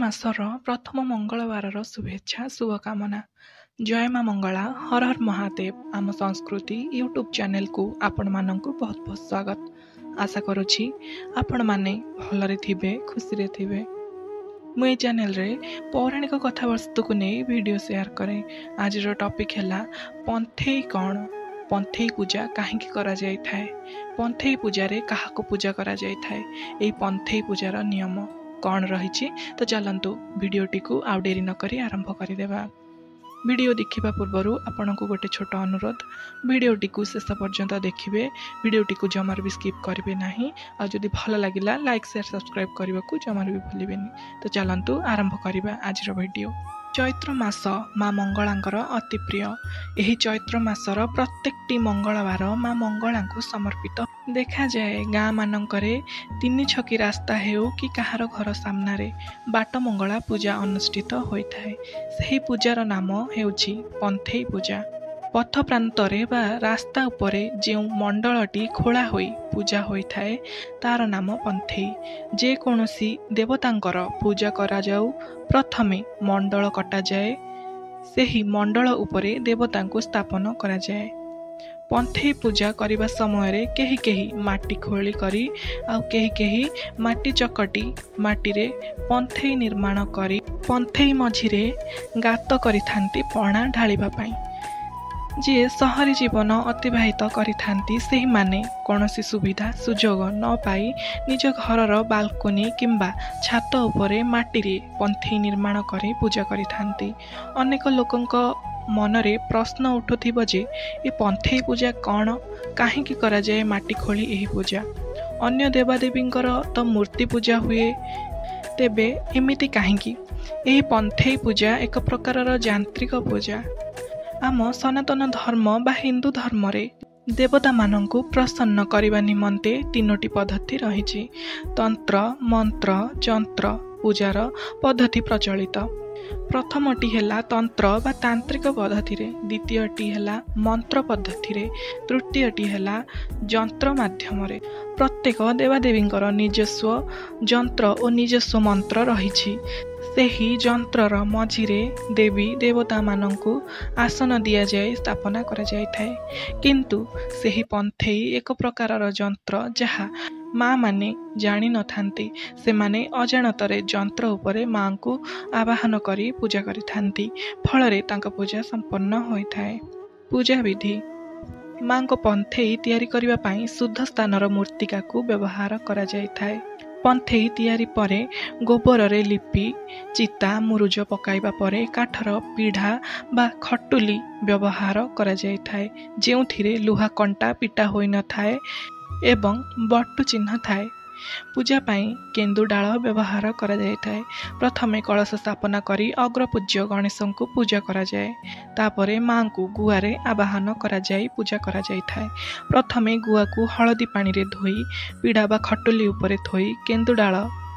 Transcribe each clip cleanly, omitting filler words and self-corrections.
ମାସର ପ୍ରଥମ ମଙ୍ଗଳବାରର ଶୁଭେଚ୍ଛା ଶୁଭକାମନା। ଜୟ ମା ମଙ୍ଗଳା, ହର ହର ମହାଦେବ। ଆମ ସଂସ୍କୃତି ୟୁଟ୍ୟୁବ୍ ଚ୍ୟାନେଲକୁ ଆପଣମାନଙ୍କୁ ବହୁତ ବହୁତ ସ୍ୱାଗତ। ଆଶା କରୁଛି ଆପଣମାନେ ଭଲରେ ଥିବେ, ଖୁସିରେ ଥିବେ। ମୁଁ ଏହି ଚ୍ୟାନେଲରେ ପୌରାଣିକ କଥାବସ୍ତୁକୁ ନେଇ ଭିଡ଼ିଓ ସେୟାର କରେ। ଆଜିର ଟପିକ୍ ହେଲା ପନ୍ଥେଇ କ'ଣ? ପନ୍ଥେଇ ପୂଜା କାହିଁକି କରାଯାଇଥାଏ? ପନ୍ଥେଇ ପୂଜାରେ କାହାକୁ ପୂଜା କରାଯାଇଥାଏ? ଏହି ପନ୍ଥେଇ ପୂଜାର ନିୟମ କ'ଣ ରହିଛି? ତ ଚାଲନ୍ତୁ ଭିଡ଼ିଓଟିକୁ ଆଉ ଡେରି ନକରି ଆରମ୍ଭ କରିଦେବା। ଭିଡ଼ିଓ ଦେଖିବା ପୂର୍ବରୁ ଆପଣଙ୍କୁ ଗୋଟେ ଛୋଟ ଅନୁରୋଧ, ଭିଡ଼ିଓଟିକୁ ଶେଷ ପର୍ଯ୍ୟନ୍ତ ଦେଖିବେ। ଭିଡ଼ିଓଟିକୁ ଜମାରୁ ବି ସ୍କିପ୍ କରିବେ ନାହିଁ। ଆଉ ଯଦି ଭଲ ଲାଗିଲା ଲାଇକ୍, ସେୟାର, ସବସ୍କ୍ରାଇବ୍ କରିବାକୁ ଜମାରୁ ବି ଭୁଲିବେନି। ତ ଚାଲନ୍ତୁ ଆରମ୍ଭ କରିବା ଆଜିର ଭିଡ଼ିଓ। ଚୈତ୍ର ମାସ ମା ମଙ୍ଗଳାଙ୍କର ଅତି ପ୍ରିୟ। ଏହି ଚୈତ୍ର ମାସର ପ୍ରତ୍ୟେକଟି ମଙ୍ଗଳବାର ମା ମଙ୍ଗଳାଙ୍କୁ ସମର୍ପିତ ଦେଖାଯାଏ। ଗାଁ ମାନଙ୍କରେ ତିନି ଛକି ରାସ୍ତା ହେଉ କି କାହାର ଘର ସାମ୍ନାରେ ବାଟ ମଙ୍ଗଳା ପୂଜା ଅନୁଷ୍ଠିତ ହୋଇଥାଏ। ସେହି ପୂଜାର ନାମ ହେଉଛି ପନ୍ଥେଇ ପୂଜା। ପଥ ପ୍ରାନ୍ତରେ ବା ରାସ୍ତା ଉପରେ ଯେଉଁ ମଣ୍ଡଳଟି ଖୋଳା ହୋଇ ପୂଜା ହୋଇଥାଏ ତାର ନାମ ପନ୍ଥେଇ। ଯେକୌଣସି ଦେବତାଙ୍କର ପୂଜା କରାଯାଉ ପ୍ରଥମେ ମଣ୍ଡଳ କଟାଯାଏ। ସେହି ମଣ୍ଡଳ ଉପରେ ଦେବତାଙ୍କୁ ସ୍ଥାପନ କରାଯାଏ। ପନ୍ଥେଇ ପୂଜା କରିବା ସମୟରେ କେହି କେହି ମାଟି ଖୋଳି କରି ଆଉ କେହି ମାଟି ଚକଟି ମାଟିରେ ପନ୍ଥେଇ ନିର୍ମାଣ କରି ପନ୍ଥେଇ ମଝିରେ ଗାତ କରିଥାନ୍ତି ପଣା ଢାଳିବା ପାଇଁ। ଯିଏ ସହରୀ ଜୀବନ ଅତିବାହିତ କରିଥାନ୍ତି ସେହିମାନେ କୌଣସି ସୁବିଧା ସୁଯୋଗ ନ ପାଇ ନିଜ ଘରର ବାଲକୋନି କିମ୍ବା ଛାତ ଉପରେ ମାଟିରେ ପନ୍ଥେଇ ନିର୍ମାଣ କରି ପୂଜା କରିଥାନ୍ତି। ଅନେକ ଲୋକଙ୍କ ମନରେ ପ୍ରଶ୍ନ ଉଠୁଥିବ ଯେ ଏ ପନ୍ଥେଇ ପୂଜା କ'ଣ? କାହିଁକି କରାଯାଏ ମାଟି ଖୋଳି ଏହି ପୂଜା? ଅନ୍ୟ ଦେବାଦେବୀଙ୍କର ତ ମୂର୍ତ୍ତି ପୂଜା ହୁଏ, ତେବେ ଏମିତି କାହିଁକି? ଏହି ପନ୍ଥେଇ ପୂଜା ଏକ ପ୍ରକାରର ଯାନ୍ତ୍ରିକ ପୂଜା। ଆମ ସନାତନ ଧର୍ମ ବା ହିନ୍ଦୁ ଧର୍ମରେ ଦେବତାମାନଙ୍କୁ ପ୍ରସନ୍ନ କରିବା ନିମନ୍ତେ ତିନୋଟି ପଦ୍ଧତି ରହିଛି। ତନ୍ତ୍ର, ମନ୍ତ୍ର, ଯନ୍ତ୍ର ପୂଜାର ପଦ୍ଧତି ପ୍ରଚଳିତ। ପ୍ରଥମଟି ହେଲା ତନ୍ତ୍ର ବା ତାନ୍ତ୍ରିକ ପଦ୍ଧତିରେ, ଦ୍ୱିତୀୟଟି ହେଲା ମନ୍ତ୍ର ପଦ୍ଧତିରେ, ତୃତୀୟଟି ହେଲା ଯନ୍ତ୍ର ମାଧ୍ୟମରେ। ପ୍ରତ୍ୟେକ ଦେବାଦେବୀଙ୍କର ନିଜସ୍ୱ ଯନ୍ତ୍ର ଓ ନିଜସ୍ୱ ମନ୍ତ୍ର ରହିଛି। ସେହି ଯନ୍ତ୍ରର ମଝିରେ ଦେବୀ ଦେବତାମାନଙ୍କୁ ଆସନ ଦିଆଯାଇ ସ୍ଥାପନା କରାଯାଇଥାଏ। କିନ୍ତୁ ସେହି ପନ୍ଥେଇ ଏକ ପ୍ରକାରର ଯନ୍ତ୍ର ଯାହା ମା ମାନେ ଜାଣିନଥାନ୍ତି। ସେମାନେ ଅଜାଣତରେ ଯନ୍ତ୍ର ଉପରେ ମାଙ୍କୁ ଆବାହନ କରି ପୂଜା କରିଥାନ୍ତି। ଫଳରେ ତାଙ୍କ ପୂଜା ସମ୍ପନ୍ନ ହୋଇଥାଏ। ପୂଜା ବିଧି: ମାଙ୍କ ପନ୍ଥେଇ ତିଆରି କରିବା ପାଇଁ ଶୁଦ୍ଧ ସ୍ଥାନର ମୂର୍ତ୍ତିକାକୁ ବ୍ୟବହାର କରାଯାଇଥାଏ। ପନ୍ଥେଇ ତିଆରି ପରେ ଗୋବରରେ ଲିପି ଚିତା ମୁରୁଜ ପକାଇବା ପରେ କାଠର ପିଢ଼ା ବା ଖଟୁଲି ବ୍ୟବହାର କରାଯାଇଥାଏ, ଯେଉଁଥିରେ ଲୁହା କଣ୍ଟା ପିଟା ହୋଇନଥାଏ ଏବଂ ବଟୁ ଚିହ୍ନ ଥାଏ। ପୂଜା ପାଇଁ କେନ୍ଦୁଡାଳ ବ୍ୟବହାର କରାଯାଇଥାଏ। ପ୍ରଥମେ କଳସ ସ୍ଥାପନା କରି ଅଗ୍ରପୂଜ୍ୟ ଗଣେଶଙ୍କୁ ପୂଜା କରାଯାଏ। ତାପରେ ମାଙ୍କୁ ଗୁଆରେ ଆବାହନ କରାଯାଇ ପୂଜା କରାଯାଇଥାଏ। ପ୍ରଥମେ ଗୁଆକୁ ହଳଦୀ ପାଣିରେ ଧୋଇ ପିଢ଼ା ବା ଖଟୁଲି ଉପରେ ଥୋଇ କେନ୍ଦୁଡାଳ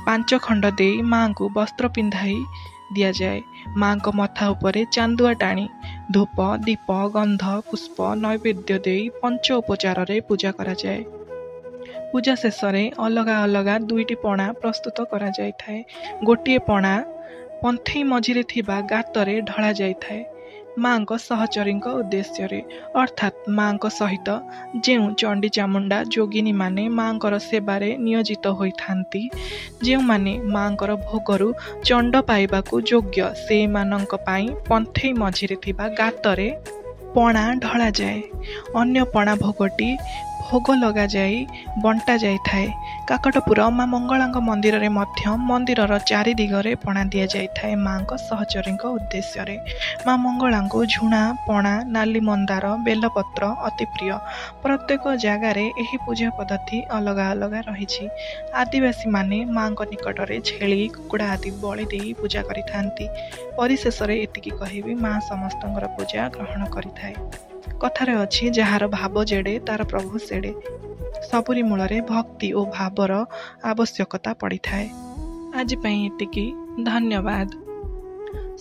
5 ଖଣ୍ଡ ଦେଇ ମାଙ୍କୁ ବସ୍ତ୍ର ପିନ୍ଧାଇ ଦିଆଯାଏ। ମାଙ୍କ ମଥା ଉପରେ ଚାନ୍ଦୁଆ ଟାଣି ଧୂପ, ଦୀପ, ଗନ୍ଧ, ପୁଷ୍ପ, ନୈବେଦ୍ୟ ଦେଇ ପଞ୍ଚ ଉପଚାରରେ ପୂଜା କରାଯାଏ। ପୂଜା ଶେଷରେ ଅଲଗା ଅଲଗା 2ଟି ପଣା ପ୍ରସ୍ତୁତ କରାଯାଇଥାଏ। ଗୋଟିଏ ପଣା ପନ୍ଥେଇ ମଝିରେ ଥିବା ଗାତରେ ଢଳା ଯାଇଥାଏ ମାଙ୍କ ସହଚରୀଙ୍କ ଉଦ୍ଦେଶ୍ୟରେ, ଅର୍ଥାତ୍ ମାଙ୍କ ସହିତ ଯେଉଁ ଚଣ୍ଡୀ ଚାମୁଣ୍ଡା ଯୋଗିନୀମାନେ ମାଙ୍କର ସେବାରେ ନିୟୋଜିତ ହୋଇଥାନ୍ତି, ଯେଉଁମାନେ ମାଙ୍କର ଭୋଗରୁ ଚଣ୍ଡ ପାଇବାକୁ ଯୋଗ୍ୟ, ସେମାନଙ୍କ ପାଇଁ ପନ୍ଥେଇ ମଝିରେ ଥିବା ଗାତରେ ପଣା ଢଳାଯାଏ। ଅନ୍ୟ ପଣା ଭୋଗଟି ଭୋଗ ଲଗାଯାଇ ବଣ୍ଟା ଯାଇଥାଏ। କାକଟପୁର ମା ମଙ୍ଗଳାଙ୍କ ମନ୍ଦିରରେ ମଧ୍ୟ ମନ୍ଦିରର ଚାରି ଦିଗରେ ପଣା ଦିଆଯାଇଥାଏ ମାଙ୍କ ସହଚରୀଙ୍କ ଉଦ୍ଦେଶ୍ୟରେ। ମା ମଙ୍ଗଳାଙ୍କୁ ଝୁଣା, ପଣା, ନାଲି ମନ୍ଦାର, ବେଲପତ୍ର ଅତି ପ୍ରିୟ। ପ୍ରତ୍ୟେକ ଜାଗାରେ ଏହି ପୂଜା ପଦ୍ଧତି ଅଲଗା ଅଲଗା ରହିଛି। ଆଦିବାସୀମାନେ ମାଙ୍କ ନିକଟରେ ଛେଳି, କୁକୁଡ଼ା ଆଦି ବଳି ଦେଇ ପୂଜା କରିଥାନ୍ତି। ପରିଶେଷରେ ଏତିକି କହିବି, ମା ସମସ୍ତଙ୍କର ପୂଜା ଗ୍ରହଣ କରିଥାଏ। କଥାରେ ଅଛି, ଯାହାର ଭାବ ଯେଡ଼େ ତାର ପ୍ରଭୁ ସେଡ଼େ। ସବୁରି ମୂଳରେ ଭକ୍ତି ଓ ଭାବର ଆବଶ୍ୟକତା ପଡ଼ିଥାଏ। ଆଜି ପାଇଁ ଏତିକି। ଧନ୍ୟବାଦ।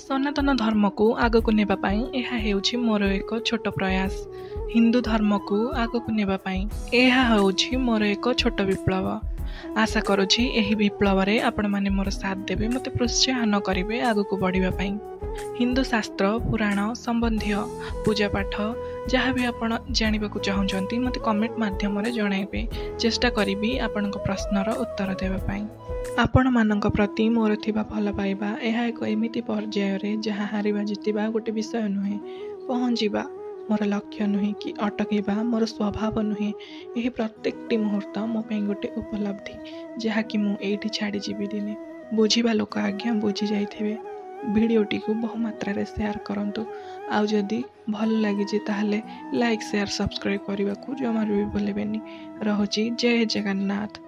ସନାତନ ଧର୍ମକୁ ଆଗକୁ ନେବା ପାଇଁ ଏହା ହେଉଛି ମୋର ଏକ ଛୋଟ ପ୍ରୟାସ। ହିନ୍ଦୁ ଧର୍ମକୁ ଆଗକୁ ନେବା ପାଇଁ ଏହା ହେଉଛି ମୋର ଏକ ଛୋଟ ବିପ୍ଳବ। आशा करुछि एही विप्लव रे आपण माने मोर साथ देबे मते प्रोत्साहन करिवे आगु को बढ़िबा पई। हिंदू शास्त्र पुराण संबंधी पूजा पाठ जहाँ भी आपण जानिबाकू चाहुंचंती मते कमेंट माध्यम रे जणाइबे। चेष्टा करिबी आपणक प्रश्नर उत्तर देबा पई। आपण मानक प्रति मोर थिबा भल पाइबा एहा एक एमिति पर्याय रे जहाँ हारिबा जितिबा गोटे विषय नुहे, पहुँचीबा मोर लक्ष्य नुहे कि अटकेबा मोर स्वभाव नुहे। यही प्रत्येकटी मुहूर्त मो पे गोटे उपलब्धि जहाँ कि मु एठी छाड़ी जीवी दिने। बुझीबा लोक आज्ञा बुझी जाइथिबे। भिडियोटी को बहु मात्रा रे शेयर करंतु। आउ जदि भल लागिजे ताहले लाइक शेयर सब्सक्राइब करने को जमार भी भूलेबेनी। रहुची जय जगन्नाथ।